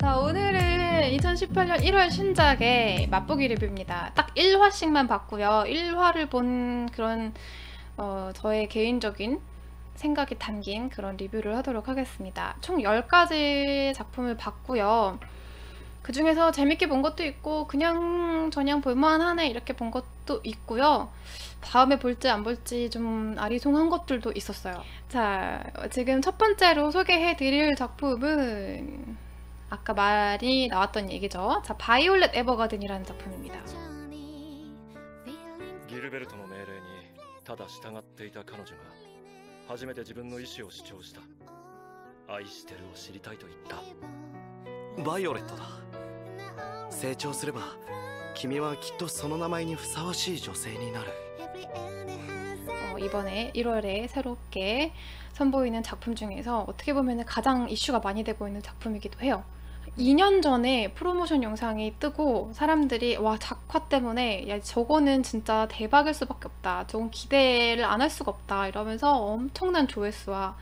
자, 오늘은 2018년 1월 신작의 맛보기 리뷰입니다. 딱 1화씩만 봤고요. 1화를 본 그런 저의 개인적인 생각이 담긴 그런 리뷰를 하도록 하겠습니다. 총 10가지 작품을 봤고요. 그 중에서 재밌게 본 것도 있고 그냥 저냥 볼만하네 이렇게 본 것도 있고요. 다음에 볼지 안 볼지 좀 아리송한 것들도 있었어요. 자, 지금 첫 번째로 소개해 드릴 작품은 아까 말이 나왔던 얘기죠. 자, 바이올렛 에버가든이라는 작품입니다. ギルベルトの命令にただ従っていた彼女が初めて自分の意思を主張した。愛してるを知りたいと言った。バイオレットだ。成長すれば君はきっとその名前にふさわしい女性になる。 이번에 1월에 새롭게 선보이는 작품 중에서 어떻게 보면 가장 이슈가 많이 되고 있는 작품이기도 해요. 2년 전에 프로모션 영상이 뜨고 사람들이 와, 작화 때문에 야, 저거는 진짜 대박일 수밖에 없다, 저건 기대를 안 할 수가 없다 이러면서 엄청난 조회수와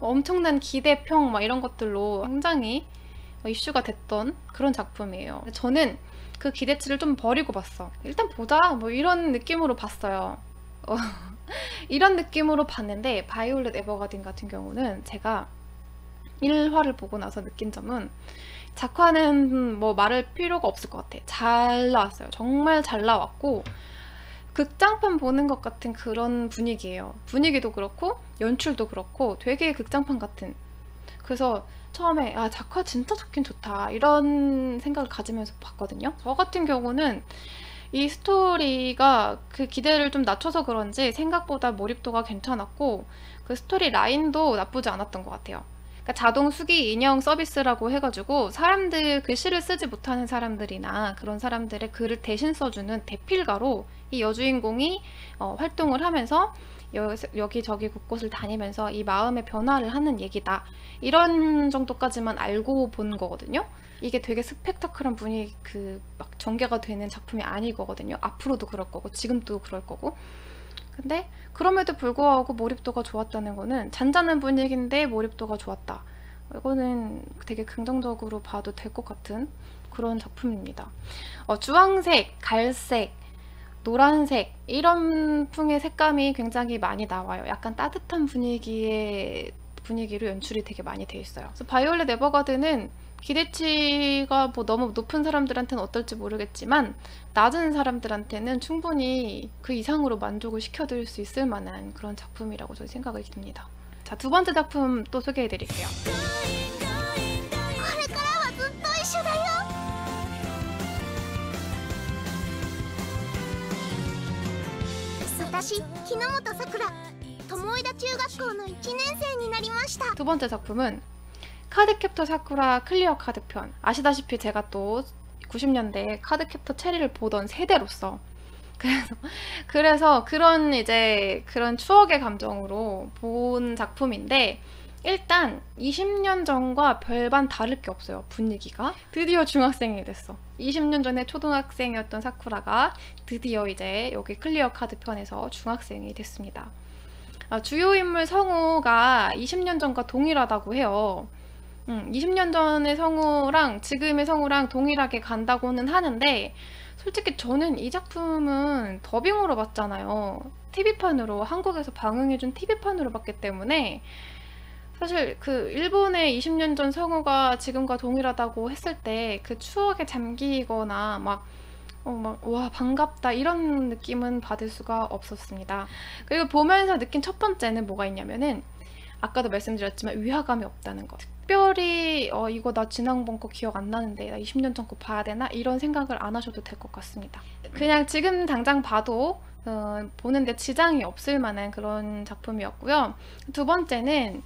엄청난 기대평 막 이런 것들로 굉장히 이슈가 됐던 그런 작품이에요. 저는 그 기대치를 좀 버리고 봤어. 일단 보자 뭐 이런 느낌으로 봤어요. 이런 느낌으로 봤는데 바이올렛 에버가든 같은 경우는 제가 1화를 보고 나서 느낀 점은 작화는 뭐 말할 필요가 없을 것 같아. 잘 나왔어요. 정말 잘 나왔고 극장판 보는 것 같은 그런 분위기예요. 분위기도 그렇고 연출도 그렇고 되게 극장판 같은. 그래서 처음에 아, 작화 진짜 좋긴 좋다 이런 생각을 가지면서 봤거든요. 저 같은 경우는 이 스토리가 그 기대를 좀 낮춰서 그런지 생각보다 몰입도가 괜찮았고 그 스토리 라인도 나쁘지 않았던 것 같아요. 그러니까 자동 수기 인형 서비스라고 해가지고 사람들 글씨를 쓰지 못하는 사람들이나 그런 사람들의 글을 대신 써주는 대필가로 이 여주인공이 활동을 하면서 여기저기 곳곳을 다니면서 이 마음의 변화를 하는 얘기다. 이런 정도까지만 알고 본 거거든요. 이게 되게 스펙타클한 분위기 막 전개가 되는 작품이 아니거든요. 앞으로도 그럴 거고 지금도 그럴 거고. 근데 그럼에도 불구하고 몰입도가 좋았다는 거는 잔잔한 분위기인데 몰입도가 좋았다. 이거는 되게 긍정적으로 봐도 될 것 같은 그런 작품입니다. 주황색, 갈색, 노란색 이런 풍의 색감이 굉장히 많이 나와요. 약간 따뜻한 분위기로 연출이 되게 많이 돼 있어요. 그래서 바이올렛 에버가든은 기대치가 뭐 너무 높은 사람들한테는 어떨지 모르겠지만 낮은 사람들한테는 충분히 그 이상으로 만족을 시켜드릴 수 있을 만한 그런 작품이라고 저는 생각이 듭니다. 자, 두 번째 작품 또 소개해 드릴게요. 私、日ノ本さくら、友枝中学校の1年生になりました。 두 번째 작품은 카드캡터 사쿠라 클리어 카드편. 아시다시피 제가 또 90년대 카드캡터 체리를 보던 세대로서 그래서 그런 추억의 감정으로 본 작품인데 일단 20년 전과 별반 다를 게 없어요. 분위기가 드디어 중학생이 됐어. 20년 전에 초등학생이었던 사쿠라가 드디어 이제 여기 클리어 카드 편에서 중학생이 됐습니다. 주요 인물 성우가 20년 전과 동일하다고 해요. 20년 전의 성우랑 지금의 성우랑 동일하게 간다고는 하는데 솔직히 저는 이 작품은 더빙으로 봤잖아요. TV판으로, 한국에서 방영해준 TV판으로 봤기 때문에 사실 그 일본의 20년 전 성우가 지금과 동일하다고 했을 때 그 추억에 잠기거나 와, 반갑다 이런 느낌은 받을 수가 없었습니다. 그리고 보면서 느낀 첫 번째는 뭐가 있냐면은 아까도 말씀드렸지만 위화감이 없다는 거. 특별히 이거 나 지난번 거 기억 안 나는데 나 20년 전 거 봐야 되나? 이런 생각을 안 하셔도 될 것 같습니다. 그냥 지금 당장 봐도 보는데 지장이 없을 만한 그런 작품이었고요. 두 번째는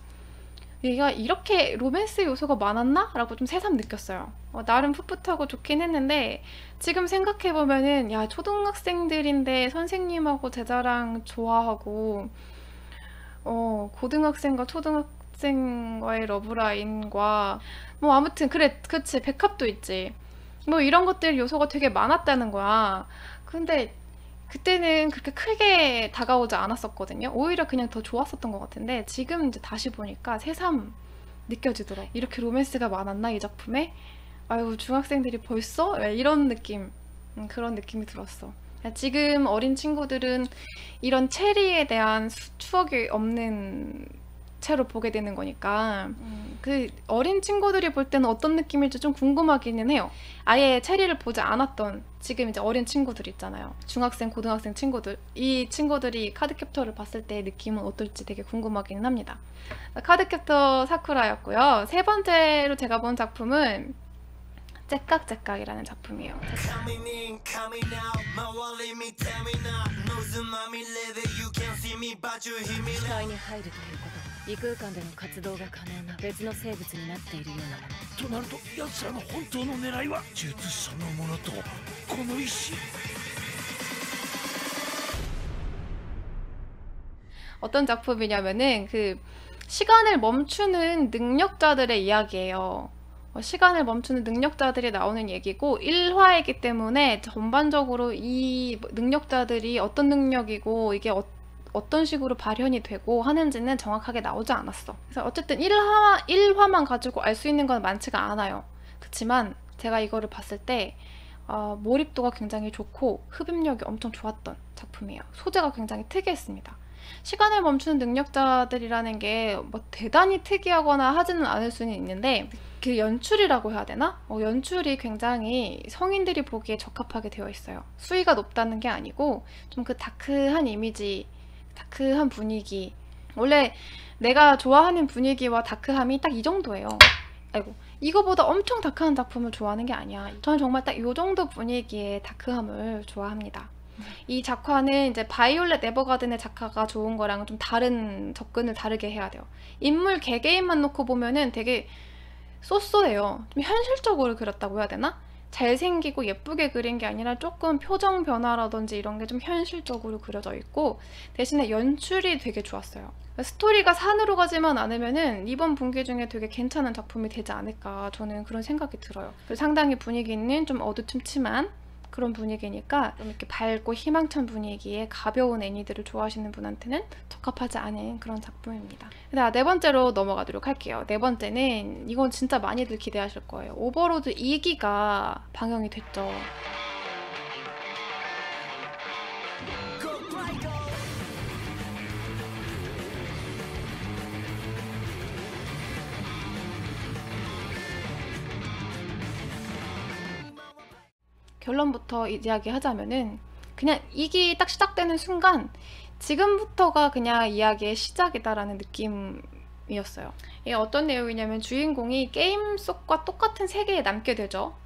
얘가 이렇게 로맨스 요소가 많았나? 라고 좀 새삼 느꼈어요. 나름 풋풋하고 좋긴 했는데 지금 생각해보면은 야, 초등학생들인데 선생님하고 제자랑 좋아하고 고등학생과 초등학생과의 러브라인과 뭐 아무튼 그치, 백합도 있지. 뭐 이런 것들 요소가 되게 많았다는 거야. 근데 그때는 그렇게 크게 다가오지 않았었거든요. 오히려 그냥 더 좋았었던 것 같은데 지금 이제 다시 보니까 새삼 느껴지더라고요. 이렇게 로맨스가 많았나 이 작품에? 아유 중학생들이 벌써? 왜 이런 느낌, 그런 느낌이 들었어. 지금 어린 친구들은 이런 체리에 대한 추억이 없는 채로 보게 되는 거니까 그 어린 친구들이 볼 때는 어떤 느낌일지 좀 궁금하기는 해요. 아예 체리를 보지 않았던 지금 이제 어린 친구들 있잖아요. 중학생, 고등학생 친구들. 이 친구들이 카드캡터를 봤을 때의 느낌은 어떨지 되게 궁금하기는 합니다. 카드캡터 사쿠라였고요. 세 번째로 제가 본 작품은 째깍째깍이라는 작품이에요. 視界に入るということ異空間での活動が可能な別の生物になっているようなものとなると奴らの本当の狙いは術そのものとこの石。 어떤 작품이냐면은 그 시간을 멈추는 능력자들의 이야기예요. 시간을 멈추는 능력자들이 나오는 얘기고 1화이기 때문에 전반적으로 이 능력자들이 어떤 능력이고 이게 어떤 식으로 발현이 되고 하는지는 정확하게 나오지 않았어. 그래서 어쨌든 1화만 가지고 알 수 있는 건 많지가 않아요. 그렇지만 제가 이거를 봤을 때 몰입도가 굉장히 좋고 흡입력이 엄청 좋았던 작품이에요. 소재가 굉장히 특이했습니다. 시간을 멈추는 능력자들이라는 게 뭐 대단히 특이하거나 하지는 않을 수는 있는데 그 연출이라고 해야 되나? 연출이 굉장히 성인들이 보기에 적합하게 되어 있어요. 수위가 높다는 게 아니고 좀 그 다크한 이미지, 다크한 분위기. 원래 내가 좋아하는 분위기와 다크함이 딱 이 정도예요. 아이고, 이거보다 엄청 다크한 작품을 좋아하는 게 아니야. 저는 정말 딱 이 정도 분위기의 다크함을 좋아합니다. 이 작화는 이제 바이올렛 에버가든의 작화가 좋은 거랑 좀 다른 접근을 다르게 해야 돼요. 인물 개개인만 놓고 보면은 되게 쏘쏘해요. 좀 현실적으로 그렸다고 해야 되나? 잘생기고 예쁘게 그린 게 아니라 조금 표정 변화라든지 이런 게 좀 현실적으로 그려져 있고 대신에 연출이 되게 좋았어요. 스토리가 산으로 가지만 않으면은 이번 분기 중에 되게 괜찮은 작품이 되지 않을까 저는 그런 생각이 들어요. 상당히 분위기 있는 좀 어두침침한 그런 분위기니까 좀 이렇게 밝고 희망찬 분위기에 가벼운 애니들을 좋아하시는 분한테는 적합하지 않은 그런 작품입니다. 네 번째로 넘어가도록 할게요. 네 번째는 이건 진짜 많이들 기대하실 거예요. 오버로드 2기가 방영이 됐죠. 결론부터 이야기하자면은 그냥 이게 딱 시작되는 순간 지금부터가 그냥 이야기의 시작이다라는 느낌이었어요. 이게 어떤 내용이냐면 주인공이 게임 속과 똑같은 세계에 남게 되죠.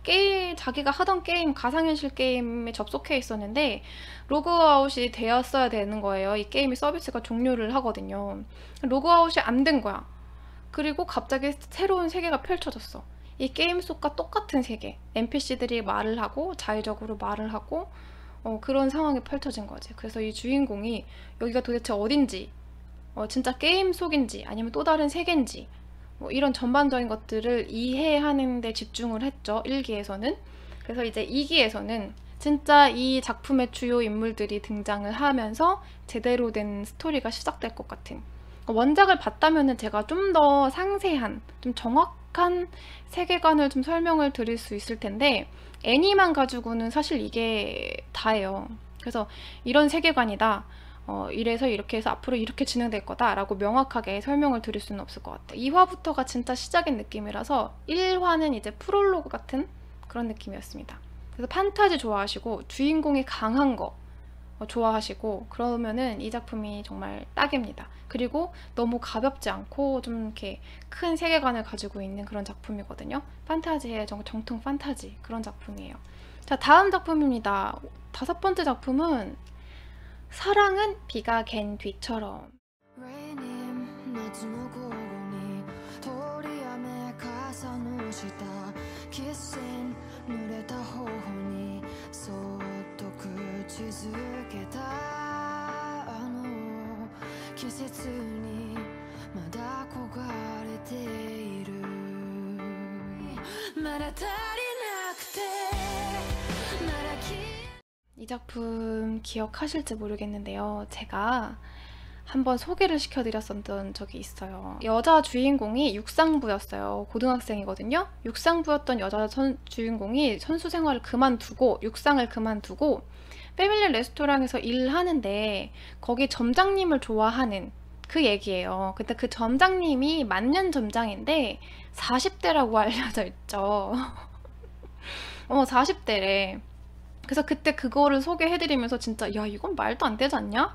자기가 하던 게임, 가상현실 게임에 접속해 있었는데 로그아웃이 되었어야 되는 거예요. 이 게임이 서비스가 종료를 하거든요. 로그아웃이 안 된 거야. 그리고 갑자기 새로운 세계가 펼쳐졌어. 이 게임 속과 똑같은 세계, NPC들이 말을 하고 자의적으로 말을 하고 그런 상황이 펼쳐진 거지. 그래서 이 주인공이 여기가 도대체 어딘지, 진짜 게임 속인지 아니면 또 다른 세계인지 이런 전반적인 것들을 이해하는 데 집중을 했죠. 1기에서는. 그래서 이제 2기에서는 진짜 이 작품의 주요 인물들이 등장을 하면서 제대로 된 스토리가 시작될 것 같은, 원작을 봤다면 제가 좀 더 상세한, 좀 정확한 세계관을 좀 설명을 드릴 수 있을 텐데 애니만 가지고는 사실 이게 다예요. 그래서 이런 세계관이다, 이래서 이렇게 해서 앞으로 이렇게 진행될 거다 라고 명확하게 설명을 드릴 수는 없을 것 같아요. 2화부터가 진짜 시작인 느낌이라서 1화는 이제 프롤로그 같은 그런 느낌이었습니다. 그래서 판타지 좋아하시고 주인공이 강한 거 좋아하시고 그러면은 이 작품이 정말 딱입니다. 그리고 너무 가볍지 않고 좀 이렇게 큰 세계관을 가지고 있는 그런 작품이거든요. 판타지의 정통 판타지 그런 작품이에요. 자, 다음 작품입니다. 5번째 작품은 사랑은 비가 갠 뒤처럼. 이 작품 기억하실지 모르겠는데요. 제가 한번 소개를 시켜드렸었던 적이 있어요. 여자 주인공이 육상부였어요. 고등학생이거든요. 육상부였던 여자 주인공이 선수 생활을 그만두고 육상을 그만두고 패밀리 레스토랑에서 일하는데 거기 점장님을 좋아하는 그 얘기예요. 근데 그 점장님이 만년 점장인데 40대라고 알려져 있죠. 40대래. 그래서 그때 그거를 소개해드리면서 진짜 야 이건 말도 안 되지 않냐?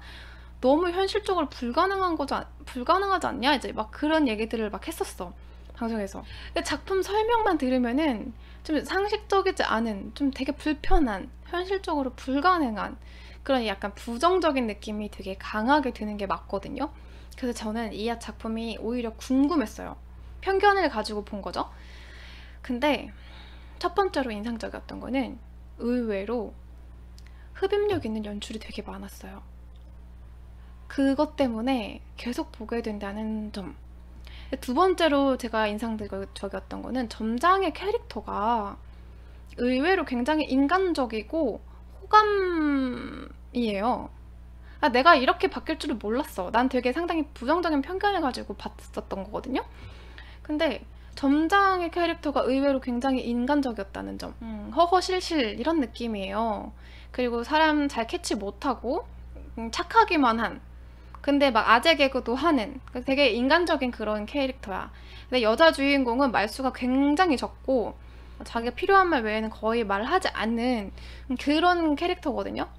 너무 현실적으로 불가능하지 않냐? 이제 막 그런 얘기들을 막 했었어. 방송에서. 근데 작품 설명만 들으면은 좀 상식적이지 않은, 좀 되게 불편한, 현실적으로 불가능한 그런 약간 부정적인 느낌이 되게 강하게 드는 게 맞거든요. 그래서 저는 이 작품이 오히려 궁금했어요. 편견을 가지고 본 거죠. 근데 첫 번째로 인상적이었던 거는 의외로 흡입력 있는 연출이 되게 많았어요. 그것 때문에 계속 보게 된다는 점. 두 번째로 제가 인상적이었던 거는 점장의 캐릭터가 의외로 굉장히 인간적이고 호감이에요. 내가 이렇게 바뀔 줄을 몰랐어. 난 되게 상당히 부정적인 편견을 가지고 봤었던 거거든요. 근데 점장의 캐릭터가 의외로 굉장히 인간적이었다는 점. 허허실실 이런 느낌이에요. 그리고 사람 잘 캐치 못하고 착하기만 한, 근데 막 아재 개그도 하는 되게 인간적인 그런 캐릭터야. 근데 여자 주인공은 말수가 굉장히 적고 자기가 필요한 말 외에는 거의 말하지 않는 그런 캐릭터거든요.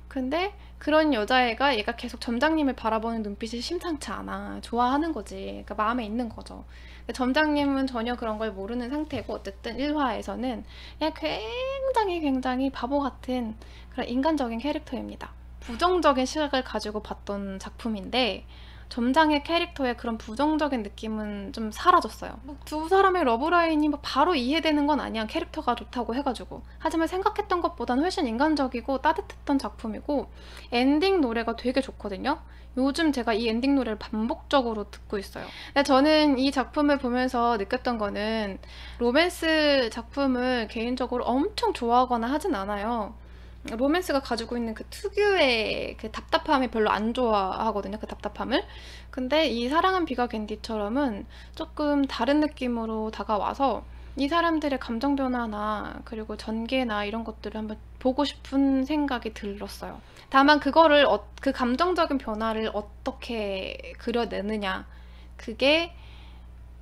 근데 그런 여자애가 얘가 계속 점장님을 바라보는 눈빛이 심상치 않아. 좋아하는 거지. 그러니까 마음에 있는 거죠. 점장님은 전혀 그런 걸 모르는 상태고 어쨌든 1화에서는 그냥 굉장히 바보 같은 그런 인간적인 캐릭터입니다. 부정적인 시각을 가지고 봤던 작품인데 점장의 캐릭터의 그런 부정적인 느낌은 좀 사라졌어요. 두 사람의 러브라인이 막 바로 이해되는 건 아니야. 캐릭터가 좋다고 해가지고. 하지만 생각했던 것보다는 훨씬 인간적이고 따뜻했던 작품이고 엔딩 노래가 되게 좋거든요. 요즘 제가 이 엔딩 노래를 반복적으로 듣고 있어요. 근데 저는 이 작품을 보면서 느꼈던 거는 로맨스 작품을 개인적으로 엄청 좋아하거나 하진 않아요. 로맨스가 가지고 있는 그 특유의 그 답답함이 별로 안 좋아하거든요. 그 답답함을. 근데 이 사랑은 비가 갠디처럼은 조금 다른 느낌으로 다가와서 이 사람들의 감정 변화나 그리고 전개나 이런 것들을 한번 보고 싶은 생각이 들었어요. 다만 그거를 그 감정적인 변화를 어떻게 그려내느냐, 그게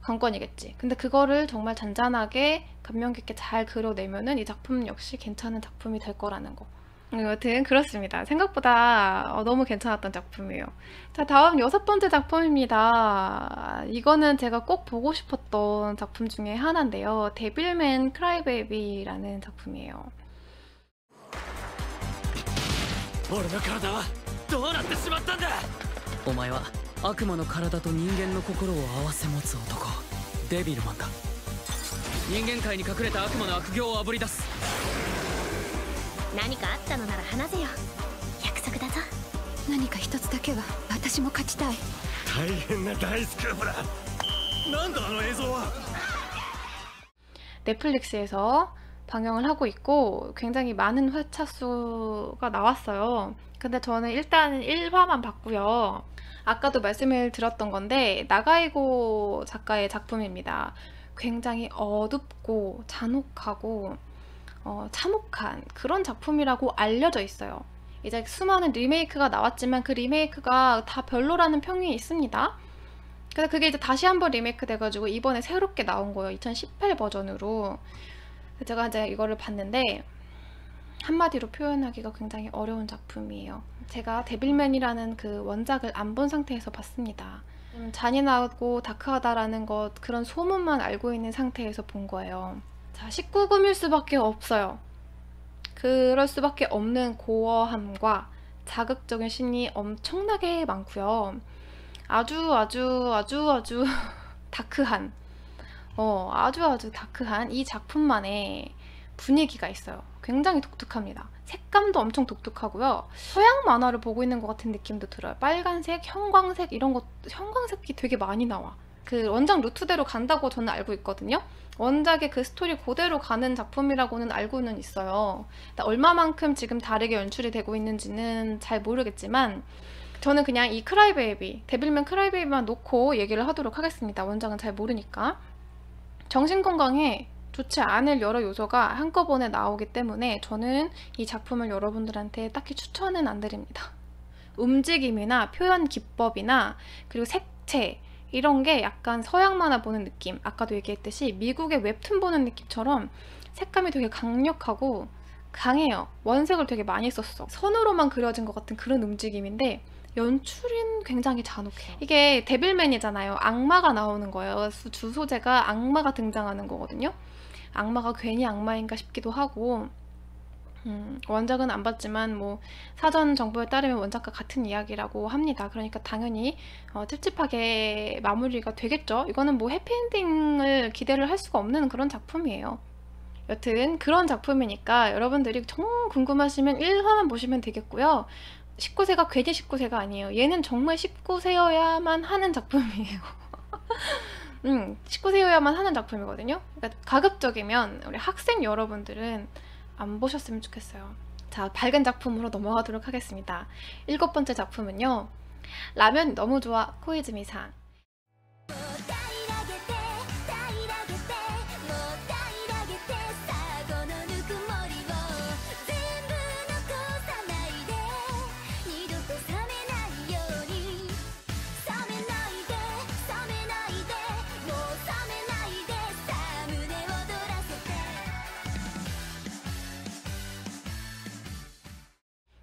관건이겠지. 근데 그거를 정말 잔잔하게 감명 깊게 잘 그려내면은 이 작품 역시 괜찮은 작품이 될 거라는 거. 여튼 그렇습니다. 생각보다 너무 괜찮았던 작품이에요. 자, 다음 6번째 작품입니다. 이거는 제가 꼭 보고 싶었던 작품 중에 하나인데요. 데빌맨 크라이베이비라는 작품이에요. 俺の体はどうなってしまったんだ。お前は悪魔の体と人間の心を合わせ持つ男、デビルマンだ。人間界に隠れた悪魔の悪行をあぶり出す。何かあったのなら話せよ。約束だぞ。何か一つだけは私も勝ちたい。大変な大スクープだ。なんだあの映像は。 넷플릭스에서 방영을 하고 있고 굉장히 많은 회차수가 나왔어요. 근데 저는 일단 1화만 봤고요. 아까도 말씀을 드렸던 건데 나가이고 작가의 작품입니다. 굉장히 어둡고 잔혹하고 참혹한 그런 작품이라고 알려져 있어요. 이제 수많은 리메이크가 나왔지만 그 리메이크가 다 별로라는 평이 있습니다. 그래서 그게 이제 다시 한번 리메이크 돼가지고 이번에 새롭게 나온 거예요. 2018 버전으로. 제가 이제 이거를 봤는데 한마디로 표현하기가 굉장히 어려운 작품이에요. 제가 데빌맨이라는 그 원작을 안 본 상태에서 봤습니다. 잔인하고 다크하다라는 것, 그런 소문만 알고 있는 상태에서 본 거예요. 자, 19금일 수밖에 없어요. 그럴 수밖에 없는 고어함과 자극적인 씬이 엄청나게 많고요. 아주 다크한 아주 다크한 이 작품만의 분위기가 있어요. 굉장히 독특합니다. 색감도 엄청 독특하고요. 서양 만화를 보고 있는 것 같은 느낌도 들어요. 빨간색, 형광색 이런 것, 형광색이 되게 많이 나와. 그 원작 루트대로 간다고 저는 알고 있거든요. 원작의 그 스토리 그대로 가는 작품이라고는 알고는 있어요. 얼마만큼 지금 다르게 연출이 되고 있는지는 잘 모르겠지만 저는 그냥 이 크라이베이비, 데빌맨 크라이베이비만 놓고 얘기를 하도록 하겠습니다. 원작은 잘 모르니까. 정신건강에 좋지 않을 여러 요소가 한꺼번에 나오기 때문에 저는 이 작품을 여러분들한테 딱히 추천은 안 드립니다. 움직임이나 표현 기법이나 그리고 색채 이런 게 약간 서양 만화 보는 느낌, 아까도 얘기했듯이 미국의 웹툰 보는 느낌처럼 색감이 되게 강력하고 강해요. 원색을 되게 많이 썼어. 선으로만 그려진 것 같은 그런 움직임인데 연출은 굉장히 잔혹해요. 이게 데빌맨이잖아요. 악마가 나오는 거예요. 주 소재가 악마가 등장하는 거거든요. 악마가 괜히 악마인가 싶기도 하고 원작은 안 봤지만 뭐 사전 정보에 따르면 원작과 같은 이야기라고 합니다. 그러니까 당연히 찝찝하게 마무리가 되겠죠. 이거는 뭐 해피엔딩을 기대를 할 수가 없는 그런 작품이에요. 여튼 그런 작품이니까 여러분들이 정말 궁금하시면 1화만 보시면 되겠고요. 19세가 괜히 19세가 아니에요. 얘는 정말 19세여야만 하는 작품이에요. 19세여야만 하는 작품이거든요. 그러니까 가급적이면 우리 학생 여러분들은 안 보셨으면 좋겠어요. 자, 밝은 작품으로 넘어가도록 하겠습니다. 7번째 작품은요. 라면 너무 좋아 코이즈미상.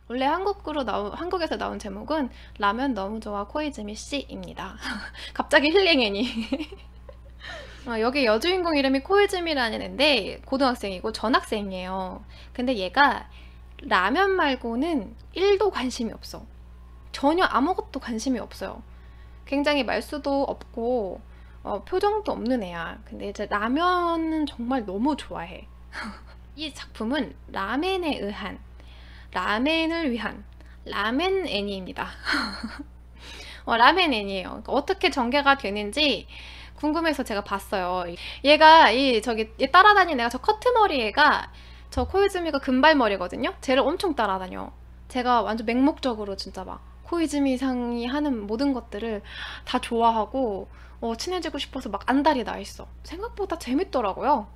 원래 한국에서 나온 제목은 라면 너무 좋아 코이즈미 씨입니다. 갑자기 힐링 애니. 여기 여주인공 이름이 코이즈미라는 애인데 고등학생이고 전학생이에요. 근데 얘가 라면 말고는 1도 관심이 없어. 전혀 아무것도 관심이 없어요. 굉장히 말수도 없고 표정도 없는 애야. 근데 이제 라면은 정말 너무 좋아해. 이 작품은 라멘을 위한 라멘 애니입니다. 라멘 애니예요. 그러니까 어떻게 전개가 되는지 궁금해서 제가 봤어요. 얘가 얘 따라다니는 애가 저 커트머리 애가 저 코이즈미가 금발머리거든요. 쟤를 엄청 따라다녀. 제가 완전 맹목적으로 진짜 막 코이즈미 상이 하는 모든 것들을 다 좋아하고 친해지고 싶어서 막 안달이 나 있어. 생각보다 재밌더라고요.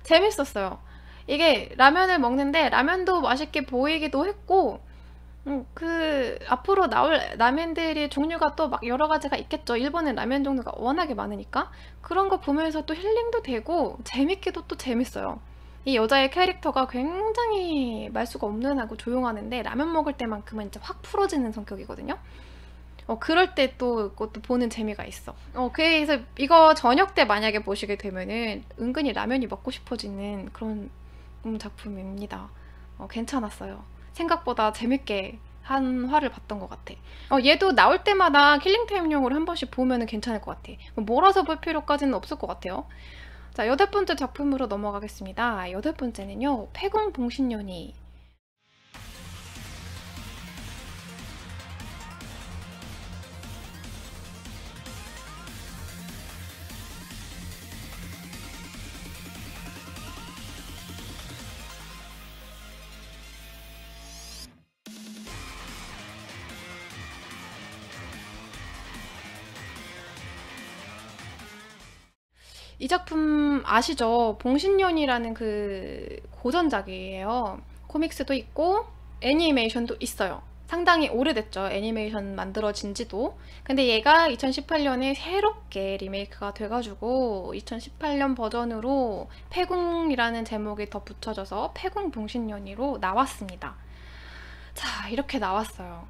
재밌었어요. 이게 라면을 먹는데 라면도 맛있게 보이기도 했고 앞으로 나올 라면들이 종류가 또 막 여러 가지가 있겠죠. 일본은 라면 종류가 워낙에 많으니까 그런 거 보면서 또 힐링도 되고 재밌기도 또 재밌어요. 이 여자의 캐릭터가 굉장히 말수가 없는 하고 조용하는데 라면 먹을 때만큼은 진짜 확 풀어지는 성격이거든요. 그럴 때 또 그것도 보는 재미가 있어. 그래서 이거 저녁 때 만약에 보시게 되면은 은근히 라면이 먹고 싶어지는 그런 작품입니다. 괜찮았어요. 생각보다 재밌게 한 화를 봤던 것 같아. 얘도 나올 때마다 킬링타임용으로 한 번씩 보면은 괜찮을 것 같아. 몰아서 볼 필요까지는 없을 것 같아요. 자, 8번째 작품으로 넘어가겠습니다. 8번째는요. 패궁봉신연이. 이 작품 아시죠? 봉신연이라는 그 고전작이에요. 코믹스도 있고 애니메이션도 있어요. 상당히 오래됐죠. 애니메이션 만들어진 지도. 근데 얘가 2018년에 새롭게 리메이크가 돼가지고 2018년 버전으로 패궁이라는 제목이 더 붙여져서 패궁봉신연이로 나왔습니다. 자, 이렇게 나왔어요.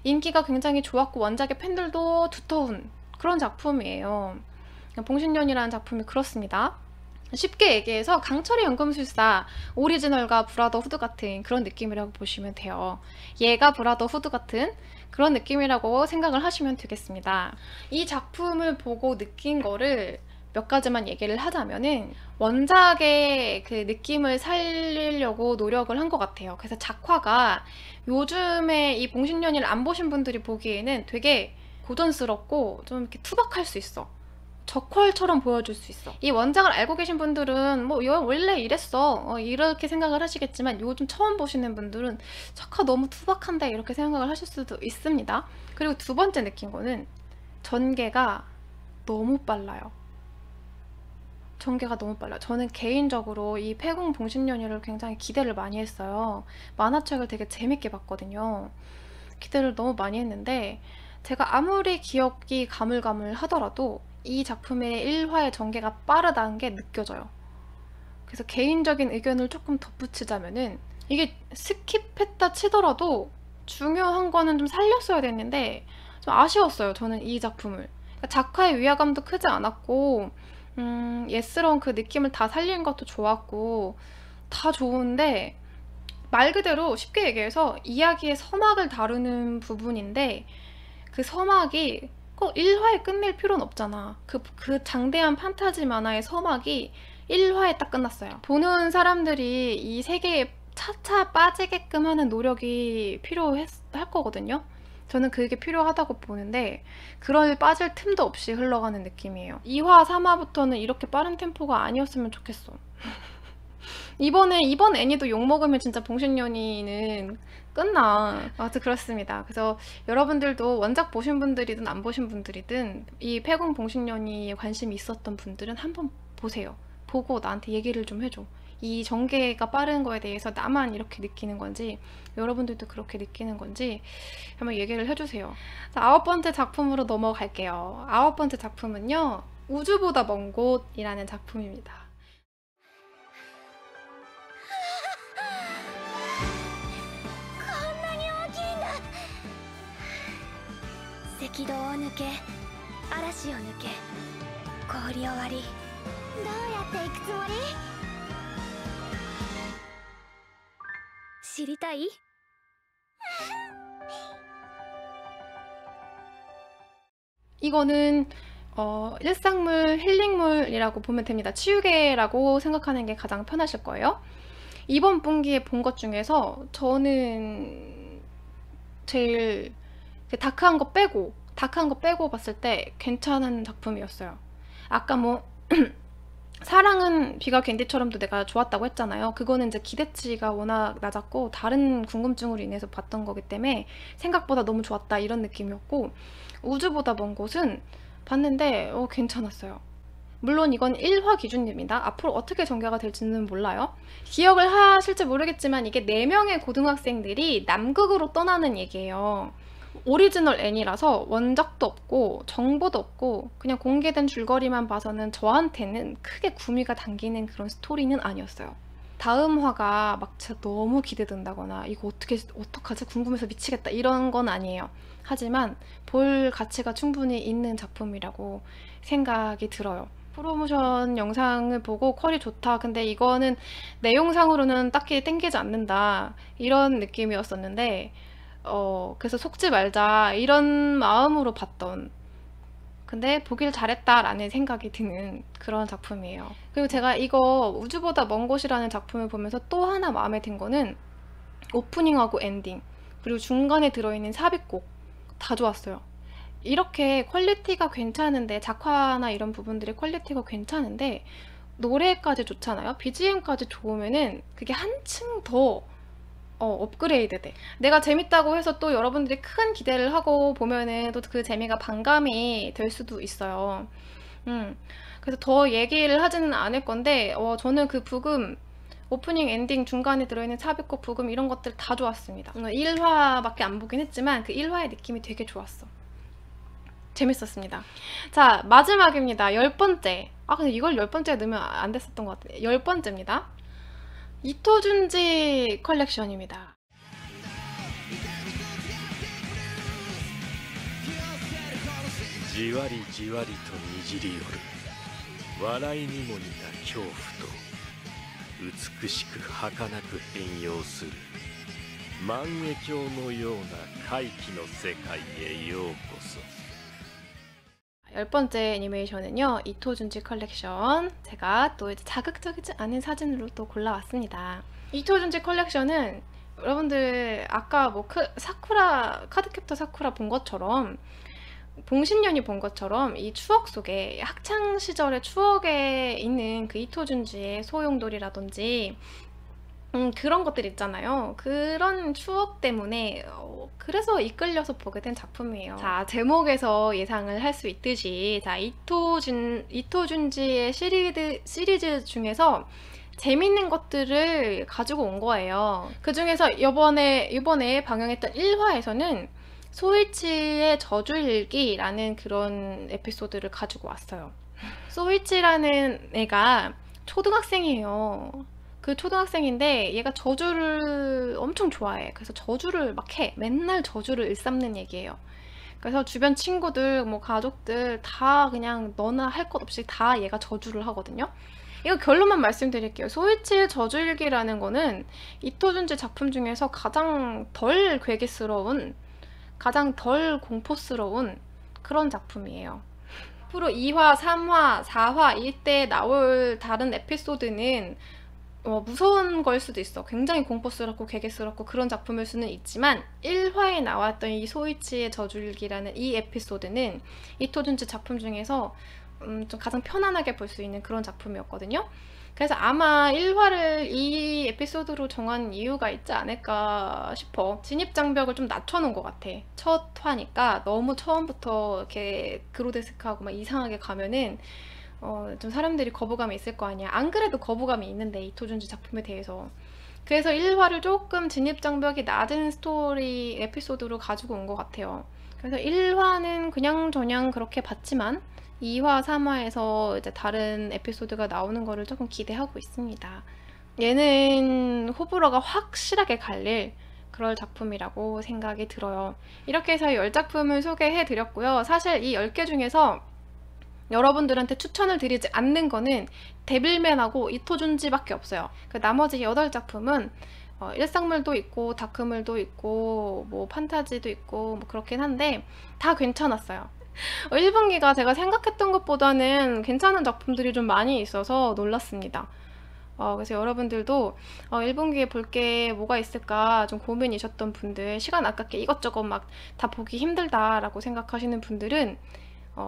인기가 굉장히 좋았고 원작의 팬들도 두터운 그런 작품이에요. 봉신연이라는 작품이 그렇습니다. 쉽게 얘기해서 강철의 연금술사 오리지널과 브라더후드 같은 그런 느낌이라고 보시면 돼요. 얘가 브라더후드 같은 그런 느낌이라고 생각을 하시면 되겠습니다. 이 작품을 보고 느낀 거를 몇 가지만 얘기를 하자면은 원작의 그 느낌을 살리려고 노력을 한 것 같아요. 그래서 작화가 요즘에 이 봉신연이를 안 보신 분들이 보기에는 되게 고전스럽고 좀 이렇게 투박할 수 있어. 저퀄처럼 보여줄 수 있어. 이 원작을 알고 계신 분들은 뭐 이거 원래 이랬어 이렇게 생각을 하시겠지만, 요즘 처음 보시는 분들은 작화 너무 투박한데 이렇게 생각을 하실 수도 있습니다. 그리고 두 번째 느낀 거는 전개가 너무 빨라요. 전개가 너무 빨라요. 저는 개인적으로 이 패공 봉신연희를 굉장히 기대를 많이 했어요. 만화책을 되게 재밌게 봤거든요. 기대를 너무 많이 했는데 제가 아무리 기억이 가물가물 하더라도 이 작품의 1화의 전개가 빠르다는 게 느껴져요. 그래서 개인적인 의견을 조금 덧붙이자면은, 이게 스킵했다 치더라도 중요한 거는 좀 살렸어야 됐는데 좀 아쉬웠어요, 저는 이 작품을. 그러니까 작화의 위화감도 크지 않았고 예스러운 그 느낌을 다 살린 것도 좋았고 다 좋은데, 말 그대로 쉽게 얘기해서 이야기의 서막을 다루는 부분인데 그 서막이 꼭 1화에 끝낼 필요는 없잖아. 그 장대한 판타지 만화의 서막이 1화에 딱 끝났어요. 보는 사람들이 이 세계에 차차 빠지게끔 하는 노력이 필요할 거거든요. 저는 그게 필요하다고 보는데 그럴 빠질 틈도 없이 흘러가는 느낌이에요. 2화, 3화부터는 이렇게 빠른 템포가 아니었으면 좋겠어. 이번 애니도 욕먹으면 진짜 봉신연희는 끝나. 아무튼 그렇습니다. 그래서 여러분들도 원작 보신 분들이든 안 보신 분들이든 이 패공 봉신연희에 관심이 있었던 분들은 한번 보세요. 보고 나한테 얘기를 좀 해줘. 이 전개가 빠른 거에 대해서 나만 이렇게 느끼는 건지 여러분들도 그렇게 느끼는 건지 한번 얘기를 해주세요. 자, 9번째 작품으로 넘어갈게요. 9번째 작품은요, 우주보다 먼 곳이라는 작품입니다. 赤道を抜け嵐を抜け氷を割り、どうやって行くつもり？知りたい？ 이거는 일상물, 힐링물이라고 보면 됩니다. 치유계라고 생각하는 게 가장 편하실 거예요. 이번 분기에 본 것 중에서 저는 제일 다크한 거 빼고 봤을 때 괜찮은 작품이었어요. 아까 뭐 사랑은 비가 갠디처럼도 내가 좋았다고 했잖아요. 그거는 이제 기대치가 워낙 낮았고 다른 궁금증으로 인해서 봤던 거기 때문에 생각보다 너무 좋았다 이런 느낌이었고, 우주보다 먼 곳은 봤는데 괜찮았어요. 물론 이건 1화 기준입니다. 앞으로 어떻게 전개가 될지는 몰라요. 기억을 하실지 모르겠지만 이게 4명의 고등학생들이 남극으로 떠나는 얘기예요. 오리지널 애니라서 원작도 없고 정보도 없고 그냥 공개된 줄거리만 봐서는 저한테는 크게 구미가 당기는 그런 스토리는 아니었어요. 다음 화가 막 진짜 너무 기대된다거나 이거 어떡하지 궁금해서 미치겠다 이런 건 아니에요. 하지만 볼 가치가 충분히 있는 작품이라고 생각이 들어요. 프로모션 영상을 보고 퀄이 좋다, 근데 이거는 내용상으로는 딱히 땡기지 않는다 이런 느낌이었었는데 그래서 속지 말자 이런 마음으로 봤던, 근데 보길 잘했다라는 생각이 드는 그런 작품이에요. 그리고 제가 이거 우주보다 먼 곳이라는 작품을 보면서 또 하나 마음에 든 거는 오프닝하고 엔딩 그리고 중간에 들어있는 삽입곡 다 좋았어요. 이렇게 퀄리티가 괜찮은데, 작화나 이런 부분들의 퀄리티가 괜찮은데 노래까지 좋잖아요. BGM까지 좋으면은 그게 한층 더 업그레이드 돼. 내가 재밌다고 해서 또 여러분들이 큰 기대를 하고 보면은 또 그 재미가 반감이 될 수도 있어요. 그래서 더 얘기를 하지는 않을 건데 저는 그 부금, 오프닝, 엔딩, 중간에 들어있는 삽입곡, 부금 이런 것들 다 좋았습니다. 1화밖에 안 보긴 했지만 그 1화의 느낌이 되게 좋았어. 재밌었습니다. 자, 마지막입니다. 10번째. 근데 이걸 10번째에 넣으면 안 됐었던 것 같아요. 10번째입니다. 이토준지 컬렉션입니다. 지와리 지와리とにじり寄る笑いにも似た恐怖と美しく儚く変容する万華鏡のような怪奇の世界へようこそ. 10번째 애니메이션은요, 이토준지 컬렉션. 제가 또 이제 자극적이지 않은 사진으로 또 골라왔습니다. 이토준지 컬렉션은 여러분들 아까 뭐 사쿠라, 카드캡터 사쿠라 본 것처럼 봉신년이 본 것처럼 이 추억 속에 학창 시절의 추억에 있는 그 이토준지의 소용돌이라든지 그런 것들 있잖아요. 그런 추억 때문에 그래서 이끌려서 보게 된 작품이에요. 자, 제목에서 예상을 할 수 있듯이 자, 이토준지의 시리즈 중에서 재밌는 것들을 가지고 온 거예요. 그 중에서 이번에 방영했던 1화에서는 소이치의 저주일기라는 그런 에피소드를 가지고 왔어요. 소이치라는 애가 초등학생이에요. 그 초등학생인데 얘가 저주를 엄청 좋아해. 그래서 저주를 막 해. 맨날 저주를 일삼는 얘기예요. 그래서 주변 친구들, 뭐 가족들 다 그냥 너나 할 것 없이 다 얘가 저주를 하거든요. 이거 결론만 말씀드릴게요. 소이치의 저주일기라는 거는 이토준지 작품 중에서 가장 덜 괴기스러운, 가장 덜 공포스러운 그런 작품이에요. 앞으로 2화, 3화, 4화 이때 나올 다른 에피소드는 무서운 걸 수도 있어. 굉장히 공포스럽고 괴기스럽고 그런 작품일 수는 있지만 1화에 나왔던 이 소이치의 저주일기라는 이 에피소드는 이토준지 작품 중에서 좀 가장 편안하게 볼 수 있는 그런 작품이었거든요. 그래서 아마 1화를 이 에피소드로 정한 이유가 있지 않을까 싶어. 진입장벽을 좀 낮춰놓은 것 같아. 첫 화니까 너무 처음부터 이렇게 그로데스크하고 막 이상하게 가면은 좀 사람들이 거부감이 있을 거 아니야. 안 그래도 거부감이 있는데 이토준지 작품에 대해서. 그래서 1화를 조금 진입장벽이 낮은 스토리 에피소드로 가지고 온 것 같아요. 그래서 1화는 그냥저냥 그렇게 봤지만 2화, 3화에서 이제 다른 에피소드가 나오는 거를 조금 기대하고 있습니다. 얘는 호불호가 확실하게 갈릴 그럴 작품이라고 생각이 들어요. 이렇게 해서 10작품을 소개해드렸고요. 사실 이 10개 중에서 여러분들한테 추천을 드리지 않는 거는 데빌맨하고 이토준지밖에 없어요. 그 나머지 8작품은 일상물도 있고 다크물도 있고 뭐 판타지도 있고 뭐 그렇긴 한데 다 괜찮았어요. 1분기가 제가 생각했던 것보다는 괜찮은 작품들이 좀 많이 있어서 놀랐습니다. 그래서 여러분들도 1분기에 볼 게 뭐가 있을까 좀 고민이셨던 분들, 시간 아깝게 이것저것 막 다 보기 힘들다라고 생각하시는 분들은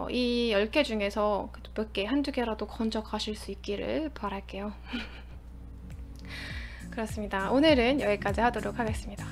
이 10개 중에서 몇 개, 한두 개라도 건져 가실 수 있기를 바랄게요. 그렇습니다. 오늘은 여기까지 하도록 하겠습니다.